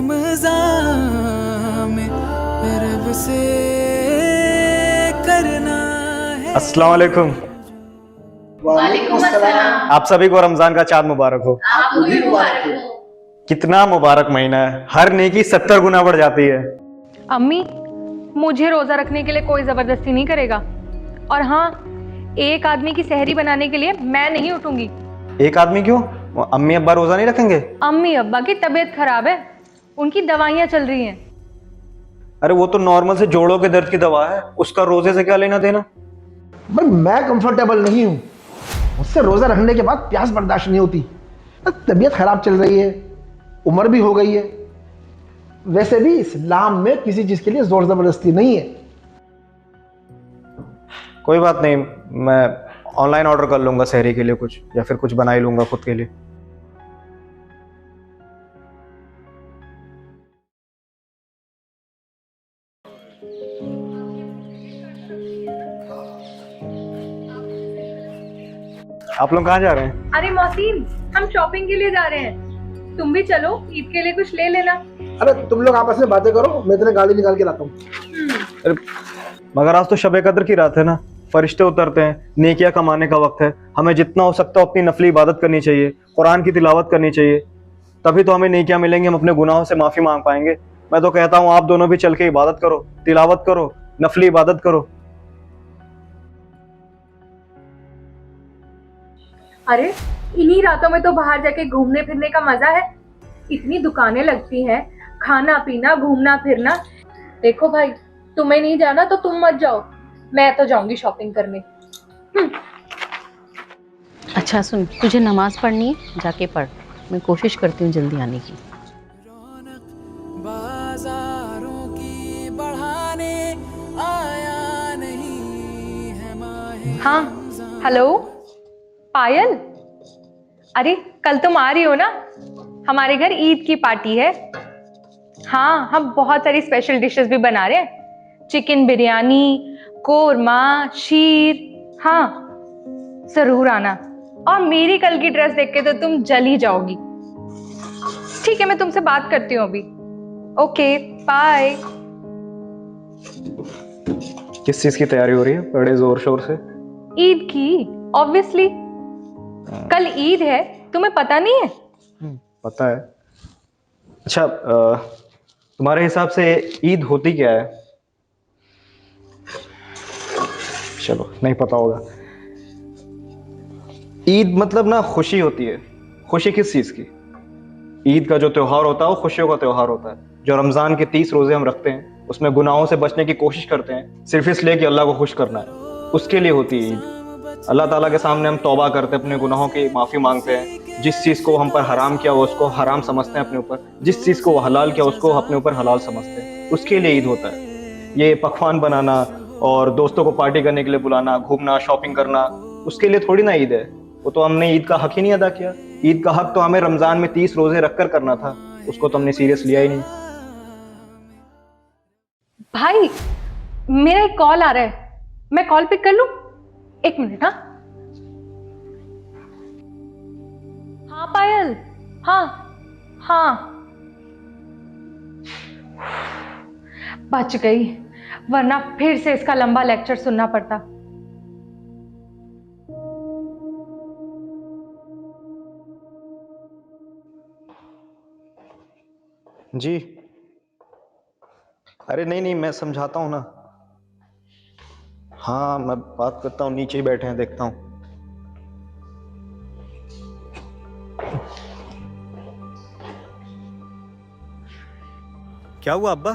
रमज़ान में रब से करना है। अस्सलाम वालेकुम। वालेकुम अस्सलाम। आप सभी को रमजान का चाँद मुबारक हो। आपको भी मुबारक हो। कितना मुबारक महीना है, हर नेकी 70 गुना बढ़ जाती है। अम्मी, मुझे रोजा रखने के लिए कोई जबरदस्ती नहीं करेगा। और हाँ, एक आदमी की सहरी बनाने के लिए मैं नहीं उठूंगी। एक आदमी क्यों? अम्मी अब्बा रोजा नहीं रखेंगे? अम्मी अब्बा की तबीयत खराब है, उनकी दवाइयाँ चल रही हैं। अरे वो तो नॉर्मल से जोड़ों के दर्द की दवा है, उसका रोजे से क्या लेना देना? भाई मैं कंफर्टेबल नहीं हूँ, मुझसे रोजा रखने के बाद प्यास बर्दाश्त नहीं होती। तबीयत खराब चल रही है, उम्र भी हो गई है। वैसे भी इस्लाम में किसी चीज के लिए जोर जबरदस्ती नहीं है। कोई बात नहीं, मैं ऑनलाइन ऑर्डर कर लूंगा सहरी के लिए कुछ, या फिर कुछ बना ही लूंगा खुद के लिए। आप लोग कहाँ जा रहे हैं? अरे मोहसिन, हम शॉपिंग के लिए जा रहे हैं, तुम भी चलो, ईद के लिए कुछ ले लेना। अरे तुम लोग आपस में बातें करो, मैं तेरे गाड़ी निकाल के लाता हूँ। अरे मगर आज तो शब कद्र की रात है ना, फरिश्ते उतरते हैं, नेकियां कमाने का वक्त है। हमें जितना हो सकता है अपनी नफली इबादत करनी चाहिए, कुरान की तिलावत करनी चाहिए, तभी तो हमें नेकियां मिलेंगी, हम अपने गुनाहों से माफी मांग पाएंगे। मैं तो कहता हूँ आप दोनों भी चल के इबादत करो, तिलावत करो, नफली इबादत करो। अरे इन्हीं रातों में तो बाहर जाके घूमने फिरने का मजा है, इतनी दुकानें लगती हैं, खाना पीना घूमना फिरना। देखो भाई, तुम्हें नहीं जाना तो तुम मत जाओ, मैं तो जाऊंगी शॉपिंग करने। अच्छा सुन, तुझे नमाज पढ़नी है, जाके पढ़। मैं कोशिश करती हूँ जल्दी आने की। बाजारों की बढ़ाने आया नहीं है माहे। हाँ, हेलो पायल, अरे कल तुम आ रही हो ना? हमारे घर ईद की पार्टी है। हाँ, हम बहुत सारी स्पेशल डिशेस भी बना रहे हैं, चिकन बिरयानी, कोरमा, शीर। हाँ जरूर आना। और मेरी कल की ड्रेस देख के तो तुम जल ही जाओगी। ठीक है, मैं तुमसे बात करती हूँ अभी। Okay bye. किस चीज की तैयारी हो रही है बड़े जोर शोर से? ईद की, ऑब्वियसली। कल ईद है, तुम्हें पता नहीं है? पता है। अच्छा, तुम्हारे हिसाब से ईद होती क्या है? चलो नहीं पता होगा। ईद मतलब ना खुशी होती है। खुशी किस चीज की? ईद का जो त्योहार होता है वो खुशियों का त्योहार होता है। जो रमजान के 30 रोजे हम रखते हैं, उसमें गुनाहों से बचने की कोशिश करते हैं, सिर्फ इसलिए कि अल्लाह को खुश करना है, उसके लिए होती है ईद। अल्लाह ताला के सामने हम तौबा करते हैं, अपने गुनाहों की माफी मांगते हैं। जिस चीज को हम पर हराम किया वो उसको हराम समझते हैं अपने ऊपर, जिस चीज को वो हलाल किया उसको अपने ऊपर हलाल समझते हैं, उसके लिए ईद होता है। ये पकवान बनाना और दोस्तों को पार्टी करने के लिए बुलाना, घूमना, शॉपिंग करना, उसके लिए थोड़ी ना ईद है। वो तो हमने ईद का हक ही नहीं अदा किया। ईद का हक तो हमें रमजान में 30 रोजे रखकर करना था, उसको तो हमने सीरियस लिया ही नहीं। भाई मेरा एक कॉल आ रहा है, मैं कॉल पिक कर लूं? एक मिनट। हाँ हाँ पायल, हाँ हाँ बच गई, वरना फिर से इसका लंबा लेक्चर सुनना पड़ता। जी अरे नहीं नहीं, मैं समझाता हूँ ना। हाँ मैं बात करता हूँ, नीचे ही बैठे हैं, देखता हूँ। क्या हुआ अब्बा,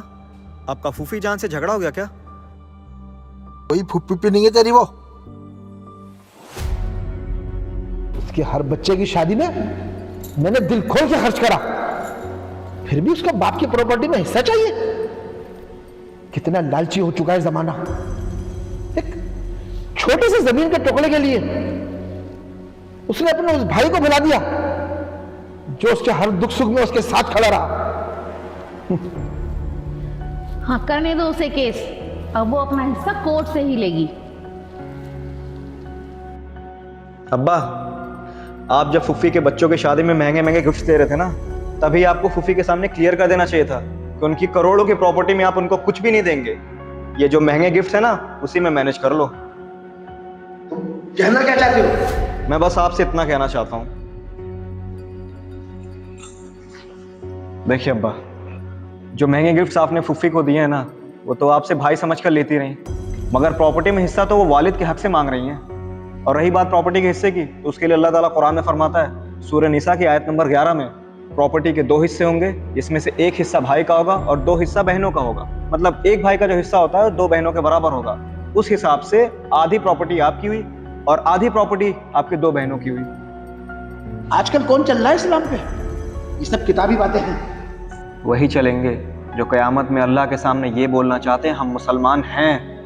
आपका फूफी जान से झगड़ा हो गया क्या? कोई फूफी नहीं है तेरी, वो उसके हर बच्चे की शादी में मैंने दिल खोल के खर्च करा, फिर भी उसको बाप की प्रॉपर्टी में हिस्सा चाहिए। कितना लालची हो चुका है जमाना। एक छोटे से जमीन के टुकड़े के लिए उसने अपने उस भाई को बुला दिया जो उसके हर दुख सुख में उसके साथ खड़ा रहा। हाँ, करने दो उसे केस, अब वो अपना हिस्सा कोर्ट से ही लेगी। अब्बा, आप जब फुफ्फी के बच्चों की शादी में महंगे महंगे गिफ्ट दे रहे थे ना, तभी आपको फूफी के सामने क्लियर कर देना चाहिए था कि उनकी करोड़ों की प्रॉपर्टी में आप उनको कुछ भी नहीं देंगे। ये जो महंगे गिफ्ट है ना, उसी में मैनेज कर लो। कहना क्या चाहते हो? मैं बस आपसे इतना कहना चाहता हूं। देखिए अब्बा, जो महंगे गिफ्ट्स आपने फूफी को दिए हैं ना, वो तो आपसे भाई समझ कर लेती रही, मगर प्रॉपर्टी में हिस्सा तो वो वालिद के हक से मांग रही हैं। और रही बात प्रॉपर्टी के हिस्से की, तो उसके लिए अल्लाह ताला कुरान में फरमाता है, सूरह निसा की आयत नंबर 11 में, प्रॉपर्टी के 2 हिस्से होंगे, जिसमें से एक हिस्सा भाई का होगा और 2 हिस्सा बहनों का होगा। मतलब एक भाई का जो हिस्सा होता है 2 बहनों के बराबर होगा। उस हिसाब से आधी प्रॉपर्टी आपकी हुई और आधी प्रॉपर्टी आपके 2 बहनों की हुई। आजकल कौन चल रहा है इस्लाम पे? ये सब किताबी बातें हैं। वही चलेंगे जो क़यामत में अल्लाह के सामने ये बोलना चाहते हैं, हम मुसलमान हैं।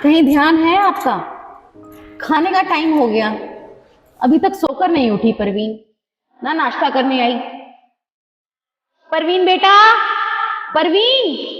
कहीं ध्यान है आपका? खाने का टाइम हो गया, अभी तक सोकर नहीं उठी परवीन, ना नाश्ता करने आई। परवीन बेटा, परवीन।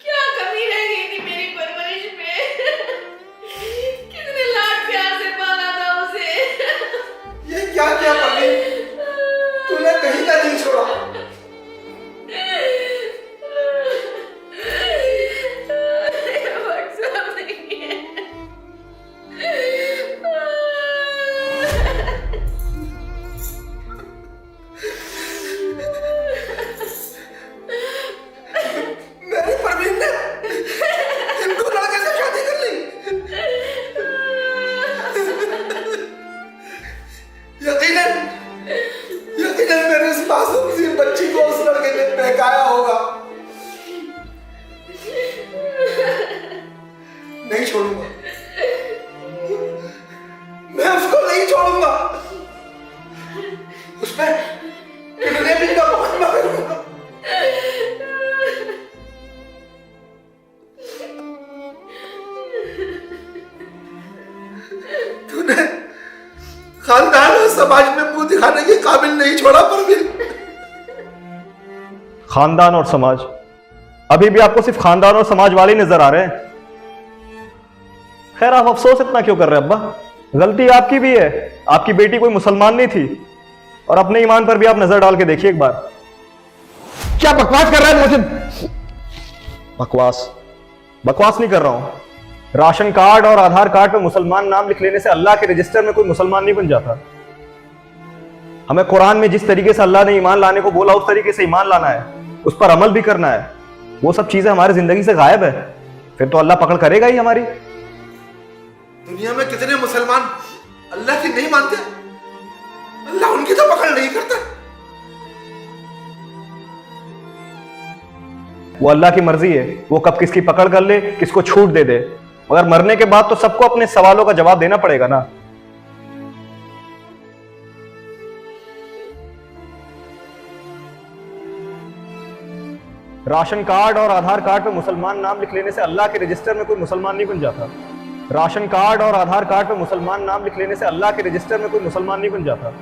क्या कमी रह गई थी मेरी परवरिश में? कितने लाड प्यार से पाला था उसे। ये क्या किया परवीन? तूने कहीं का नहीं छोड़ा। वक्त साफ नहीं है। मेरी परवीन ने हिंदू लड़के से शादी कर ली। यकीनन मेरे इस मासूम सी बच्ची को उस लड़के ने बहकाया होगा। नहीं छोड़ूंगा, मैं उसको नहीं छोड़ूंगा। उस पर किडनैपिंग का मुकदमा करूंगा। तूने खानदान और समाज में मुंह दिखाने के काबिल नहीं छोड़ा परवीन। खानदान और समाज, अभी भी आपको सिर्फ खानदान और समाज वाले ही नजर आ रहे हैं। खैर, आप अफसोस इतना क्यों कर रहे हैं अब्बा? गलती आपकी भी है, आपकी बेटी कोई मुसलमान नहीं थी। और अपने ईमान पर भी आप नजर डाल के देखिए एक बार। क्या बकवास कर रहा है मोहसिन? बकवास नहीं कर रहा हूं। राशन कार्ड और आधार कार्ड पे मुसलमान नाम लिख लेने से अल्लाह के रजिस्टर में कोई मुसलमान नहीं बन जाता। हमें कुरान में जिस तरीके से अल्लाह ने ईमान लाने को बोला, उस तरीके से ईमान लाना है, उस पर अमल भी करना है। वो सब चीजें हमारी जिंदगी से गायब है, फिर तो अल्लाह पकड़ करेगा ही हमारी। दुनिया में कितने मुसलमान अल्लाह की नहीं मानते? अल्लाह उनकी तो पकड़ नहीं करता। वो अल्लाह की मर्जी है, वो कब किसकी पकड़ कर ले, किसको छूट दे दे। मगर मरने के बाद तो सबको अपने सवालों का जवाब देना पड़ेगा ना। राशन कार्ड और आधार कार्ड पे मुसलमान नाम लिख लेने से अल्लाह के रजिस्टर में कोई मुसलमान नहीं बन जाता। राशन कार्ड और आधार कार्ड पे मुसलमान नाम लिख लेने से अल्लाह के रजिस्टर में कोई मुसलमान नहीं बन जाता।